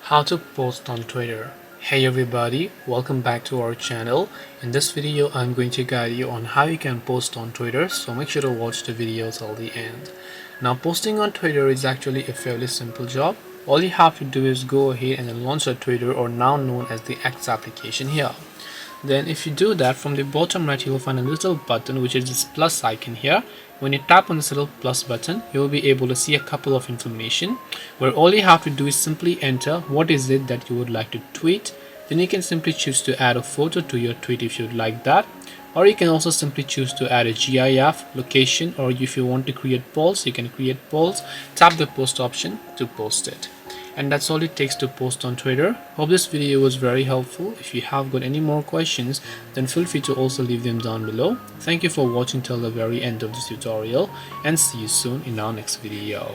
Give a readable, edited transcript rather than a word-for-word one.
How to post on Twitter. Hey everybody, welcome back to our channel. In this video I'm going to guide you on how you can post on Twitter, so make sure to watch the video till the end. Now posting on Twitter is actually a fairly simple job. All you have to do is go ahead and launch a Twitter, or now known as the X application here. Then if you do that, from the bottom right you will find a little button which is this plus icon here. When you tap on this little plus button, you will be able to see a couple of information where all you have to do is simply enter what is it that you would like to tweet. Then you can simply choose to add a photo to your tweet if you'd like that, or you can also simply choose to add a GIF, location, or if you want to create polls, you can create polls. Tap the post option to post it. And that's all it takes to post on Twitter. Hope this video was very helpful. If you have got any more questions, then feel free to also leave them down below. Thank you for watching till the very end of this tutorial, and see you soon in our next video.